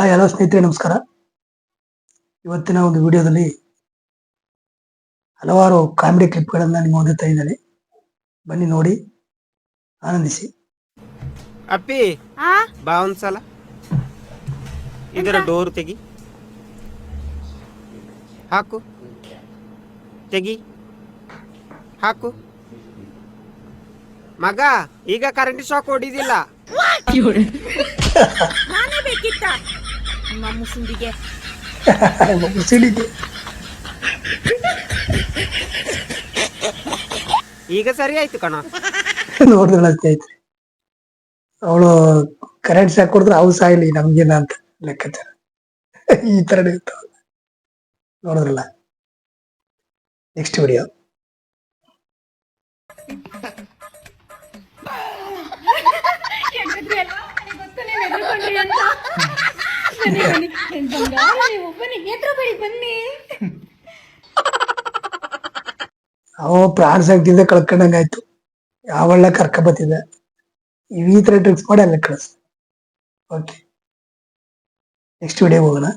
ಎಲ್ಲ ಸ್ನೇಹಿತರೆ ನಮಸ್ಕಾರ. ಇವತ್ತಿನ ಒಂದು ವಿಡಿಯೋದಲ್ಲಿ ಹಲವಾರು ಕಾಮಿಡಿ ಕ್ಲಿಪ್ಗಳನ್ನು ನಿಮ್ಮ ಮುಂದೆ ತಂದಿದ್ದೇನೆ. ಬನ್ನಿ ನೋಡಿ ಆನಂದಿಸಿ. ಅಪ್ಪಿ ಬಾ ಒಂದ್ಸಲ ಇದರ ಡೋರ್ ತೆಗಿ, ಹಾಕು, ತೆಗಿ, ಹಾಕು. ಮಗ ಈಗ ಕರೆಂಟ್ ಶಾಕ್ ಹೊಡಿದಿಲ್ಲ. ನಾನೇ ಬೇಕಿತ್ತ ನಿಮ್ಮ ಮುಸುಂಡಿಗೆ. ಈಗ ಸರಿ ಆಯ್ತು ಕಣ. ನೋಡಿದ್ರಲ್ಲ ಸ್ನೇಹಿತರೆ, ಅವಳು ಕರೆಂಟ್ ಶಾಕ್ ಕೊಡಿದ್ರೆ ಅವು ಸಾಯಿಲಿ ನಮ್ಗೇನ ಅಂತ ಲೆಕ್ಕಾಚಾರ. ಈ ತರ ನೋಡಿದ್ರಲ್ಲ. Next video. ಅವ ಪ್ರಾಣ ಸಂಖ್ಯೆಯಿಂದ ಕಳ್ಕೊಂಡಂಗಾಯ್ತು. ಯಾವಳ್ಳ ಕರ್ಕ ಬತ್ತಿದ ಈ ತರ ಟ್ರಿಕ್ಸ್ ಮಾಡಿ ಅಲ್ಲ ಕಳಿಸ್. ಓಕೆ, ನೆಕ್ಸ್ಟ್ ವಿಡಿಯೋ ಹೋಗೋಣ.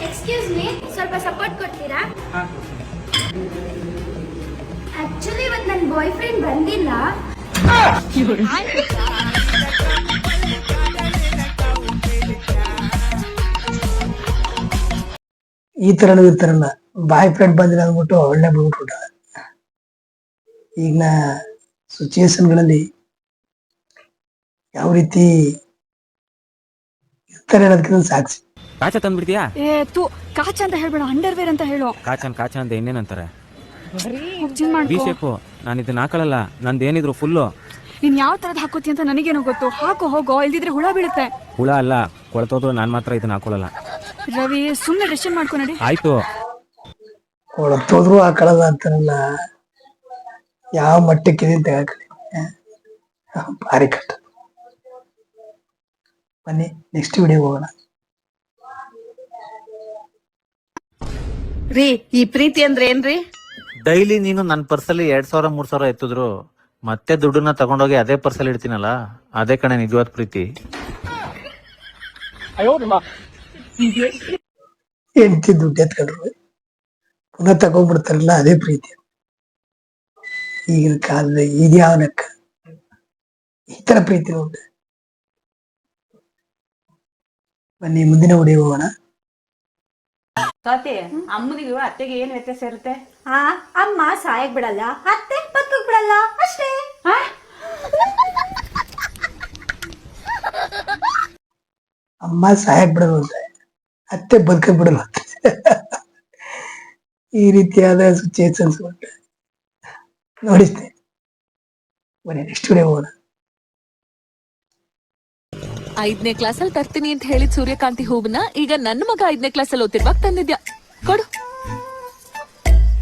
ಎಕ್ಸ್ಕ್ಯೂಸ್ ಮೀ, ಸ್ವಲ್ಪ ಸಪೋರ್ಟ್ ಕೊಡ್ತೀರಾ? ಆಕ್ಚುಲಿ ಇವತ್ತು ನನ್ನ ಬಾಯ್ ಫ್ರೆಂಡ್ ಬಂದಿಲ್ಲ. ಈ ತರನೂ ಇರ್ತಾರಲ್ಲ, ಬಾಯ್ ಫ್ರೆಂಡ್ ಬಂದಿಲ್ಲ ಅಂದ್ಬಿಟ್ಟು ಒಳ್ಳೆ ಬಿಟ್ಬಿಟ್ಟ. ಈಗಿನ ಸಿಚುಯೇಷನ್ಗಳಲ್ಲಿ ಯಾವ ರೀತಿ ಇರ್ತಾರೆ ಅನ್ನೋದಕ್ಕಿಂತ ಸಾಕ್ಷಿ. ಕಾಚ ತಂದ್ಬಿಡ್ತೀಯಾ? ಕಾಚ ಅಂತ ಹೇಳ್ಬೇಡ, ಅಂಡರ್ವೇರ್ ಅಂತ ಹೇಳು. ಕಾಚ ಅಂತ ಇನ್ನೇನಂತಾರೆ? ಮಾಡ್ಕೊ. ಶೇಪು. ನಾನು ಇದನ್ನ ಹಾಕೊಳ್ಳಲ್ಲ, ನಂದೇನಿದ್ರು ಫುಲ್ಲು. ನೀನ್ ಯಾವ ತರದ್ ಹಾಕೋತಿ ಅಂತ ನನಗೇನೋ ಗೊತ್ತು. ಹಾಕೋ ಹೋಗೋ, ಇಲ್ದಿದ್ರೆ ಹುಳ ಬೀಳುತ್ತೆ. ಹುಳ ಅಲ್ಲ, ಕೊಳ್ತೋದ್ರು ನಾನು ಮಾತ್ರ ಇದನ್ನ ಹಾಕೊಳ್ಳಲ್ಲ. ರವಿ, ಸುಮ್ಮನೆ ಡ್ರೆಸ್ ಮಾಡ್ಕೊ ನಡಿ. ಆಯ್ತು. ಕೊಳತೋದ್ರು ಹಾಕೊಳ್ಳಲ್ಲ ಅಂತಾರಲ್ಲ, ಯಾವ ಮಟ್ಟಕ್ಕಿದೆ ಅಂತ ಹೇಳಿ ಭಾರಿ ಕಷ್ಟ. ಬನ್ನಿ ನೆಕ್ಸ್ಟ್ ವಿಡಿಯೋ ಹೋಗೋಣ. ರೀ, ಈ ಪ್ರೀತಿ ಅಂದ್ರೆ ಏನ್ರಿ? ಡೈಲಿ ನೀನು ನನ್ನ ಪರ್ಸಲ್ಲಿ 2,000 3,000 ಎತ್ತಿದ್ರು ಮತ್ತೆ ದುಡ್ಡನ್ನ ತಗೊಂಡೋಗಿ ಅದೇ ಪರ್ಸಲ್ಲಿ ಇಡ್ತೀನಲ್ಲ, ಅದೇ ಕಣೆ ನಿಜವಾದ ಪ್ರೀತಿ. ಹೆಂಡತಿ ದುಡ್ಡು ಎತ್ಕೊಂಡ್ರು ಪುನಃ ತಗೊಂಡ್ಬಿಡ್ತಾರಲ್ಲ, ಅದೇ ಪ್ರೀತಿ. ಈಗಿನ ಕಾಲದ ಇದ್ಯಾವನಕ್ಕ ಈ ತರ ಪ್ರೀತಿ ಉಂಟು. ಬನ್ನಿ ಮುಂದಿನ ವಿಡಿಯೋ ಹೋಗೋಣ. ಅಮ್ಮನಿಗೂ ಅತ್ತೆಗೆ ಏನ್ ವ್ಯತ್ಯಾಸ ಇರುತ್ತೆ? ಅಮ್ಮ ಸಾಯಕ್ ಬಿಡಲ್ಲ, ಅತ್ತೆ ಬದುಕಕ್ ಬಿಡಲ್ಲ ಅಷ್ಟೇ. ಅಮ್ಮ ಸಾಯಕ್ ಬಿಡಲ್ಲ ಅಂತ, ಅತ್ತೆ ಬದುಕಕ್ ಬಿಡಲ್ಲ ಅಂತ. ಈ ರೀತಿಯಾದ ಸಿಚುಯೇಷನ್ಸ್ ಉಂಟು, ನೋಡಿಸ್ತೇ. ಬನ್ನಿ ನೆಕ್ಸ್ಟ್ ವಿಡಿಯೋ ಹೋಗೋಣ. 5ನೇ ಕ್ಲಾಸಲ್ಲಿ ತರ್ತೀನಿ ಅಂತ ಹೇಳಿದ್ ಸೂರ್ಯಕಾಂತಿ ಹೂವನ್ನ ಈಗ ನನ್ನ ಮಗ 5ನೇ ಕ್ಲಾಸಲ್ಲಿ ಓದ್ತಿರ್ವಾಗ ತಂದಿದ್ಯಾ. ಕೊಡು.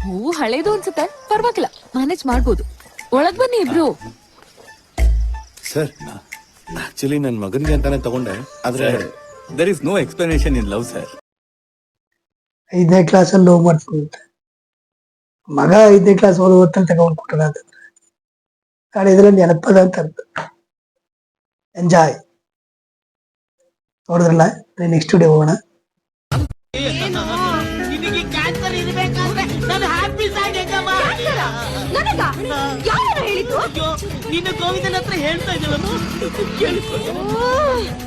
ಹೂವು ಹಳೇದು ಅನ್ಸುತ್ತೆ, ಪರವಾಗಿಲ್ಲ, ಮ್ಯಾನೇಜ್ ಮಾಡ್ಬೋದು. ಒಳಗ್ ಬನ್ನಿ ಇಬ್ರು. ಸರ್, ಆಕ್ಚುಲಿ ನನ್ನ ಮಗನಿಗೆ ಅಂತಾನೆ ತಗೊಂಡೆ, ಆದ್ರೆ there is no explanation in love sir. 5ನೇ ಕ್ಲಾಸಲ್ಲಿ ಲವ್ ಮಾಡ್ತೀನಿ ಮಗ, 5ನೇ ಕ್ಲಾಸ್ ಓದ್ತಲ್ಲಿ ತಗೊಂಡು ಕೊಟ್ಟದ ಅಂತ ಕಾರಣ ಇದರಲ್ಲಿ ನೆನಪದ ಅಂತ ಅರ್ಥ. ಎಂಜಾಯ್. ನೋಡಿದ್ರಲ್ಲ. ನೆಕ್ಸ್ಟ್ ವಿಡಿಯೋ ಹೋಗೋಣ.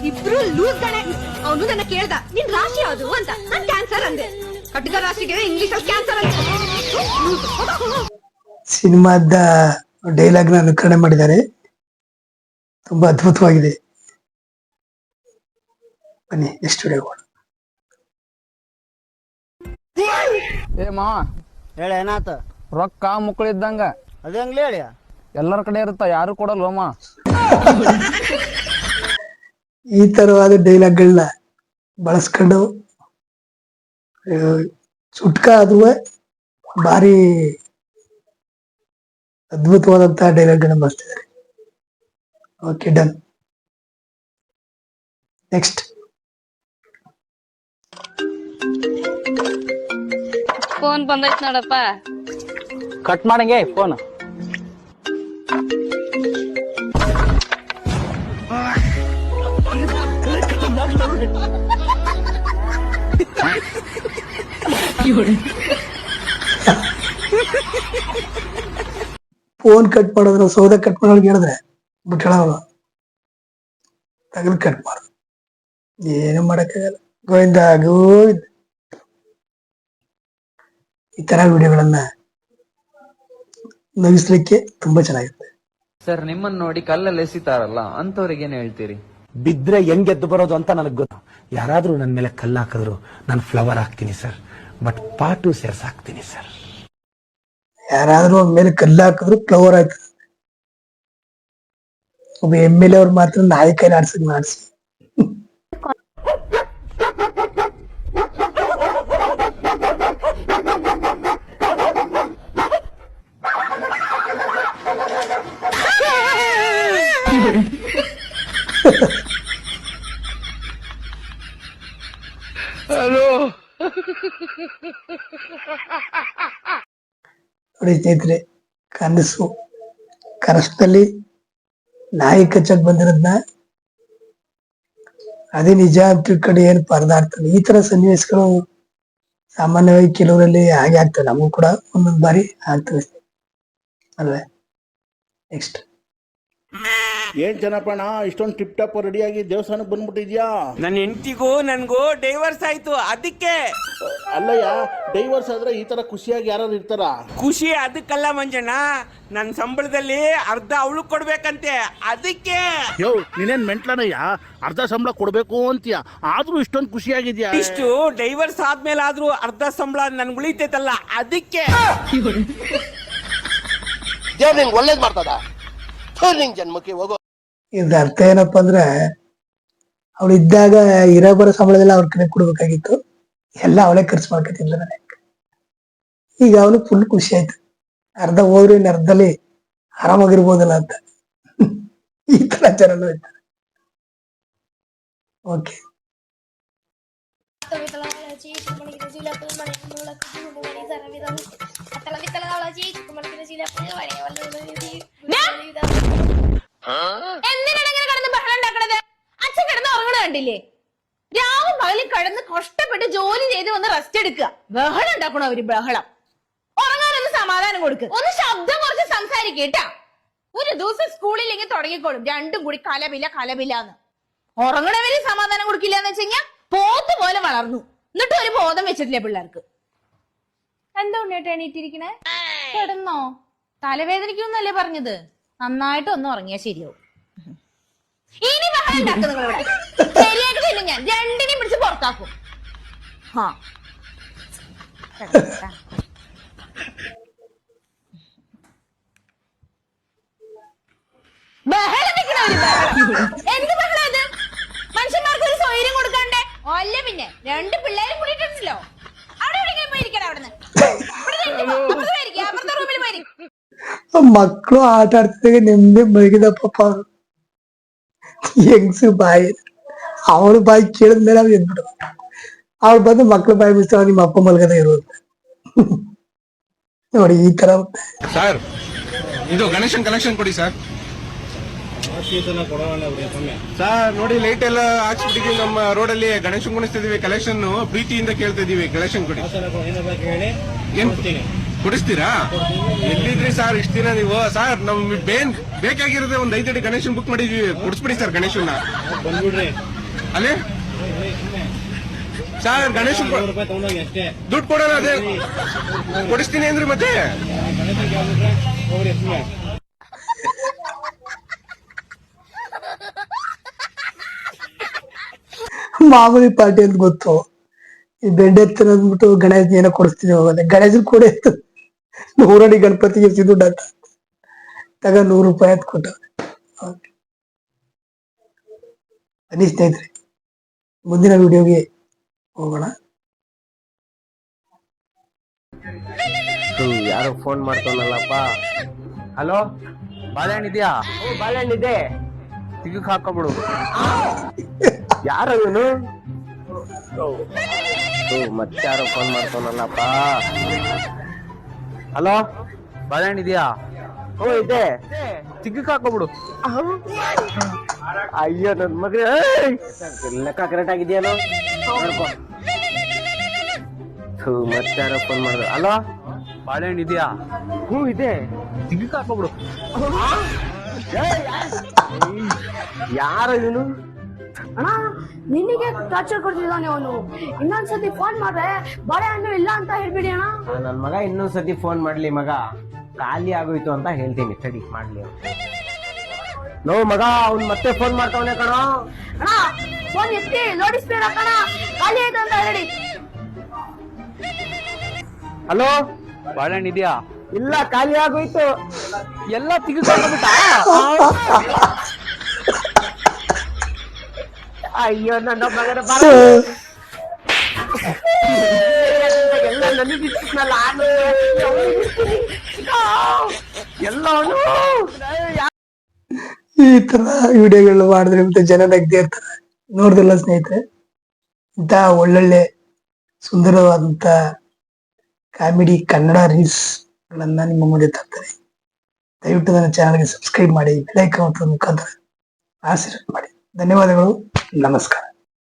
ಇಬ್ರು ಲೂಸ್ ಗಣೆ. ಅವನು ನನ್ನ ಕೇಳ್ದ, ನಿನ್ ರಾಶಿ ಯಾವುದು ಅಂತ. ನಾನ್ ಕ್ಯಾನ್ಸರ್ ಅಂದೆ. ಕಟ್ಟಗ ರಾಶಿಗೆ ಇಂಗ್ಲಿಷ್ ಅಲ್ಲಿ ಕ್ಯಾನ್ಸರ್ ಅಂತ. ಸಿನಿಮಾದ ಡೈಲಾಗ್ ನ ಅನುಕರಣೆ ಮಾಡಿದ್ದಾರೆ, ತುಂಬಾ ಅದ್ಭುತವಾಗಿದೆ. ಬನ್ನಿ ನೆಕ್ಸ್ಟ್ ವಿಡಿಯೋ ಹೋಗೋಣ. ಏ ಮಾವ, ಹೇಳ ಏನಾತ? ರೊಕ್ಕ ಮುಕ್ಕಳಿದ್ದಂಗ ಅದೇ ಹಂಗ್ಲಿ ಹೇಳಿ, ಎಲ್ಲರ ಕಡೆ ಇರುತ್ತ, ಯಾರು ಕೊಡಲ್ವಮ್ಮ. ಈ ತರವಾದ ಡೈಲಾಗ್ಗಳನ್ನ ಬಳಸ್ಕೊಂಡು ಚುಟ್ಕ ಅದುವೆ ಭಾರಿ ಅದ್ಭುತವಾದಂತಹ ಡೈಲಾಗ್ಗಳನ್ನ ಬಳಸ್ತಿದ್ದಾರೆ. Okay, done. ನೆಕ್ಸ್ಟ್. ಫೋನ್ ಬಂದೈತ್ ನೋಡಪ್ಪ. ಕಟ್ ಮಾಡಂಗೆ ಫೋನ್. ಫೋನ್ ಕಟ್ ಮಾಡೋದ್ರ ಸೌದೆ ಕಟ್ ಮಾಡೋಕೆ ಹೇಳಿದ್ರೆ ಬಿಟ್ಟಳ ತಗದು ಕಟ್ ಮಾಡ ಏನು ಮಾಡಕ್ಕಾಗಲ್ಲ. ಗೋವಿಂದ ಗೋವಿಂದ. ಈ ತರ ವಿಡಿಯೋಗಳನ್ನ ನಗಿಸ್ಲಿಕ್ಕೆ ತುಂಬಾ ಚೆನ್ನಾಗಿರುತ್ತೆ. ಸರ್ ನಿಮ್ಮನ್ನ ನೋಡಿ ಕಲ್ಲಲ್ಲಿ ಎಸಿತಾರಲ್ಲ ಅಂತವ್ರಿಗೆ ಏನ್ ಹೇಳ್ತೀರಿ? ಬಿದ್ರೆ ಹೆಂಗ್ ಎದ್ದು ಬರೋದು ಅಂತ ನನಗೆ ಗೊತ್ತು. ಯಾರಾದ್ರೂ ನನ್ನ ಮೇಲೆ ಕಲ್ಲು ಹಾಕಿದ್ರು ನಾನು ಫ್ಲವರ್ ಹಾಕ್ತೀನಿ ಸರ್, ಬಟ್ ಪಾಟು ಸೇರ್ಸ್ ಹಾಕ್ತೀನಿ ಸರ್. ಯಾರಾದ್ರೂ ಅವ್ರ ಮೇಲೆ ಕಲ್ಲು ಹಾಕಿದ್ರು ಫ್ಲವರ್ ಆಯ್ತದೆ. ಒಬ್ಬ MLA ಅವ್ರು ಮಾತ್ರ ನಾಯಿ ಕೈಲಿ ಆಡ್ಸಕ್ ಮಾಡಿಸಿ. ನೋಡಿ ಸ್ನೇಹಿತರೆ, ಕನಸಲ್ಲಿ ನಾಯಿ ಕಚ್ಚಕ್ ಬಂದಿರೋದ್ನ ಅದೇ ನಿಜ ಅಂತ ತಿಳ್ಕೊಂಡು ಏನ್ ಪರದಾಡ್ತಾರೆ. ಈ ತರ ಸನ್ನಿವೇಶಗಳು ಸಾಮಾನ್ಯವಾಗಿ ಕೆಲವರಲ್ಲಿ ಹಾಗೆ ಆಗ್ತವೆ. ನಮಗೂ ಕೂಡ ಒಂದೊಂದು ಬಾರಿ ಆಗ್ತವೆ ಅಲ್ವೇ. ನೆಕ್ಸ್ಟ್ ಏನ್ ಜನಪಣ ಇಷ್ಟೊಂದು ಟಿಪ್ ಟಾಪ್ ರೆಡಿಯಾಗಿ ದೇವಸ್ಥಾನಕ್ಕೆ ಬಂದ್ಬಿಟ್ಟಿದ್ಯಾ? ನನ್ನ ಹೆಂಡತಿಗೂ ನನ್ಗೂ ಡೈವರ್ಸ್ ಆಯ್ತು, ಅದಕ್ಕೆ. ಅಲ್ಲಯ್ಯ, ಡೈವರ್ಸ್ ಆದ್ರೆ ಈ ತರ ಖುಷಿಯಾಗಿ ಯಾರು ಇರ್ತಾರ? ಖುಷಿ ಅದಕ್ಕಲ್ಲ ಮಂಜಣ್ಣ, ನನ್ನ ಸಂಬಳದಲ್ಲಿ ಅರ್ಧ ಅವಳು ಕೊಡ್ಬೇಕಂತೆ, ಅದಕ್ಕೆ. ಯೋ ನೀನೇನ್ ಮೆಂಟ್ಲನಯ್ಯ, ಅರ್ಧ ಸಂಬಳ ಕೊಡ್ಬೇಕು ಅಂತೀಯ, ಆದ್ರೂ ಇಷ್ಟೊಂದು ಖುಷಿಯಾಗಿದ್ಯಾ? ಇಷ್ಟು ಡೈವರ್ಸ್ ಆದ್ಮೇಲೆ ಆದ್ರೂ ಅರ್ಧ ಸಂಬಳ ನನ್ಗೆ ಉಳಿತೈತಲ್ಲ, ಅದಕ್ಕೆ. ಒಳ್ಳೇದ್ ಮಾಡ್ತದ ಜನ್ಮಕ್ಕೆ ಹೋಗೋ. ಇದ್ರ ಅರ್ಥ ಏನಪ್ಪಾ ಅಂದ್ರೆ, ಅವಳು ಇದ್ದಾಗ ಇರೋ ಬರೋ ಸಂಬಳದೆಲ್ಲ ಅವ್ರ ಕಡೆ ಕೊಡ್ಬೇಕಾಗಿತ್ತು, ಎಲ್ಲ ಅವಳೇ ಖರ್ಚು ಮಾಡ್ಕೊತಿದ್ಲ ನನಗೆ. ಈಗ ಅವನು ಫುಲ್ ಖುಷಿ ಆಯ್ತು, ಅರ್ಧ ಹೋದ್ರೆ ಇನ್ನು ಅರ್ಧದಲ್ಲಿ ಆರಾಮಾಗಿರ್ಬೋದಲ್ಲ ಅಂತ. ಈ ತರ ಜನನು ಇರ್ತಾರೆ. ಓಕೆ, എന്തിനാണ് ഇങ്ങനെ കിടന്ന് ബഹളം ഉണ്ടാക്കണത്? അച്ഛൻ കിടന്ന് ഉറങ്ങണ കണ്ടില്ലേ? രാവും പകലും കിടന്ന് കഷ്ടപ്പെട്ട് ജോലി ചെയ്ത് വന്ന് റെസ്റ്റ് എടുക്കുക. ബഹളം ഉണ്ടാക്കണോ അവര്? ബഹളം. ഉറങ്ങാനൊന്ന് സമാധാനം കൊടുക്ക്, ഒന്ന് ശബ്ദം കുറച്ച് സംസാരിക്കേട്ടാ. ഒരു ദിവസം സ്കൂളിലേക്ക് തുടങ്ങിക്കോളും രണ്ടും കൂടി കലപില്ലാന്ന്. ഉറങ്ങണവര് സമാധാനം കൊടുക്കില്ല എന്ന് വെച്ച് കഴിഞ്ഞാൽ പോത്ത് പോലെ വളർന്നു, എന്നിട്ട് ഒരു ബോധം വെച്ചിട്ടില്ല പിള്ളേർക്ക്. എന്താ ഉണ്ണേട്ടാ എണീറ്റിരിക്കണേ? കിടന്നോ? തലവേദനിക്കുന്നല്ലേ പറഞ്ഞത്? നന്നായിട്ട് ഒന്ന് ഉറങ്ങിയാ ശരിയാവും. ഇനി ബഹളം ഉണ്ടാക്കും നിങ്ങളിവിടെ. ശരിയായിട്ട് തന്നെ ഞാൻ രണ്ടിനെയും പിടിച്ച് പുറത്താക്കും. ബഹളം വെക്കണവര് ബഹളം. എന്ത് ബഹളം ഇത്? മനുഷ്യന്മാർക്ക് ഒരു സ്വൈര്യം കൊടുക്കണ്ടേ? അല്ല പിന്നെ രണ്ട് പിള്ളേരും കൂടിയിട്ടുണ്ടല്ലോ. അവിടെ എവിടെയെങ്കിലും പോയിരിക്കണം. അവിടുന്ന് അപ്പുറത്തെ റൂമിൽ പോയിരിക്കും. ಮಕ್ಕಳು ಆಟ ಆಡ್ತಿದ್ದಾಗ ನೆಮ್ಮದಿ ಮಲಗಿದಪ್ಪ. ಹೆಂಗ್ಸು ಬಾಯಿ, ಅವಳು ಬಾಯಿ ಕೇಳಿದ್ಮೇಲೆ ಅವ್ರು ಎದ್ಬಿಡು. ಅವಳು ಬಂದು ಮಕ್ಳು ಬಾಯಿ ಬಿಡ್ತಾವ, ನಿಮ್ಮ ಅಪ್ಪ ಮಲಗದ ಇರೋದು. ನೋಡಿ ಈ ತರ. ಸರ್, ಇದು ಗಣೇಶನ್ ಕಲೆಕ್ಷನ್ ಕೊಡಿ ಸರ್. ಸರ್ ನೋಡಿ, ಲೈಟ್ ಎಲ್ಲ ಹಾಕ್ಸ್ಬಿಟ್ಟಿದೀವಿ. ನಮ್ಮ ರೋಡ್ ಅಲ್ಲಿ ಗಣೇಶನ್ ಕುಣಿಸ್ತಿದೀವಿ. ಕಲೆಕ್ಷನ್ ಪ್ರೀತಿಯಿಂದ ಕೇಳ್ತಾ ಇದೀವಿ, ಕಲೆಕ್ಷನ್ ಕೊಡಿ. ಏನ್ ಕೊಡಿಸ್ತೀರಾ? ಎಲ್ಲಿದ್ರಿ ಸರ್ ಇಷ್ಟ ದಿನ ನೀವು? ಸರ್ ನಮ್ ಬೇಕಾಗಿರೋದೇ ಒಂದ್ 5 ಅಡಿ ಗಣೇಶನ್ ಬುಕ್ ಮಾಡಿದೀವಿ, ಕೊಡಿಸ್ಬಿಡಿ ಸರ್ ಗಣೇಶನ್ನ. ಬಂದ್ಬಿಡ್ರಿ ಅಲ್ಲೇ ಸರ್. ಗಣೇಶನ್ ದುಡ್ಡು ಕೊಡೋಣ, ಅದೇ ಕೊಡಿಸ್ತೀನಿ ಅಂದ್ರಿ ಮತ್ತೆ. ಮಾಮೂಲಿ ಪಾರ್ಟಿ ಅಂತ ಗೊತ್ತು. ಈ ಬೆಂಡೆ ಎತ್ತರ ಅಂದ್ಬಿಟ್ಟು ಗಣೇಶ ಏನೋ ಕೊಡಿಸ್ತೀನಿ ಹೋಗೋದೆ. ಗಣೇಶನ್ ಕೂಡ ಎತ್ತು 100 ಅಡಿ ಗಣಪತಿಗೆ ದುಡ್ಡು ಅಂತ ತಗ 100 ರೂಪಾಯಿ ಅಂತ ಕೊಟ್ಟ. ಬನ್ನಿ ಸ್ನೇಹಿತರೆ, ಮುಂದಿನ ವಿಡಿಯೋಗೆ ಹೋಗೋಣ. ಯಾರು ಫೋನ್ ಮಾಡ್ತಾನಲ್ಲಪ್ಪ? ಹಲೋ, ಬಾಳೆಹಣ್ಣು ಇದೆಯಾ? ಬಾಳೆಹಣ್ಣು ಇದೆ, ತಿಗಕ್ ಹಾಕೋಬಿಡು. ಯಾರು ಇವನು? ಮತ್ತೆ ಯಾರು ಫೋನ್ ಮಾಡ್ತಾನಲ್ಲಪ್ಪ? ಹಲೋ, ಬಾಳೆಹಣ್ಣು ಇದೆಯಾ? ಓ ಇದೆ ಚಿಕ್ಕಕ್ಕೆ ಹಾಕೋಬಿಡು. ಅಯ್ಯೋ ನನ್ ಮಗ ಲೆಕ್ಕ ಕರೆಕ್ಟ್ ಆಗಿದೆಯೇನೋ ಮತ್ತೆ ಯಾರೋ ಫೋನ್ ಮಾಡಿದ್ರು. ಅಲೋ ಬಾಳೆಹಣ್ಣು ಇದೆಯಾ? ಹ್ಞೂ ಇದೆ, ಚಿಕ್ಕಕ್ಕೆ ಹಾಕೋಬಿಡು. ಯಾರು ಇವನು? ಅಣ್ಣ ನಿನಗೆ ಟಾರ್ಚರ್ ಕೊಡ್ತಿದ್ದಾನೆ ಅವನು. ಇನ್ನೊಂದ್ಸತಿ ಫೋನ್ ಮಾಡ್ರೆ ಬಾಳೆಹಣ್ಣು ಇಲ್ಲ ಅಂತ ಹೇಳ್ಬಿಡಿ ಅಣ್ಣ. ನನ್ ಮಗ ಇನ್ನೊಂದ್ಸತಿ ಫೋನ್ ಮಾಡ್ಲಿ ಮಗ, ಖಾಲಿ ಆಗೋಯ್ತು ಅಂತ ಹೇಳ್ತೀನಿ, ಸ್ಟಡಿ ಮಾಡ್ಲಿ. ನೋ ಮಗ ಅವ್ನ್ ಮತ್ತೆ ಫೋನ್ ಮಾಡ್ತಾವನೆ ಕಣ. ಅಣ್ಣ ಫೋನ್ ಎತ್ತಿ ನೋಡಿಸ್ಬೇಡ ಕಣ, ಖಾಲಿ ಆಯ್ತು ಅಂತ ಹೇಳಿ. ಹಲೋ ಬಾಳೆಹಣ್ಣು ಇದೆಯಾ? ಇಲ್ಲ, ಖಾಲಿ ಆಗೋಯ್ತು. ಎಲ್ಲ ತೆಗೆದುಕೊಂಡ್ಬಿಟ್ಟ. ಅಯ್ಯೋ ನನ್ನ ಮಗನ ಎಲ್ಲ ನನಗಿಲ್ಲ ಎಲ್ಲ ಈ ತರ ವಿಡಿಯೋಗಳು ಮಾಡಿದ್ರೆ ಮತ್ತೆ ಜನ ನಗ್ದೇ ಇರ್ತಾರೆ. ನೋಡ್ದಲ್ಲ ಸ್ನೇಹಿತರೆ, ಇಂತ ಒಳ್ಳೊಳ್ಳೆ ಸುಂದರವಾದಂತ ಕಾಮಿಡಿ ಕನ್ನಡ ರೀಲ್ಸ್ ಗಳನ್ನ ನಿಮ್ಮ ಮುಂದೆ ತರ್ತಾರೆ. ದಯವಿಟ್ಟು ನನ್ನ ಚಾನಲ್ಗೆ ಸಬ್ಸ್ಕ್ರೈಬ್ ಮಾಡಿ, ಬೆಲ್ ಐಕಾನ್ ಮುಖಾಂತರ ಆಶೀರ್ವಾದ ಮಾಡಿ. ಧನ್ಯವಾದಗಳು, ನಮಸ್ಕಾರ.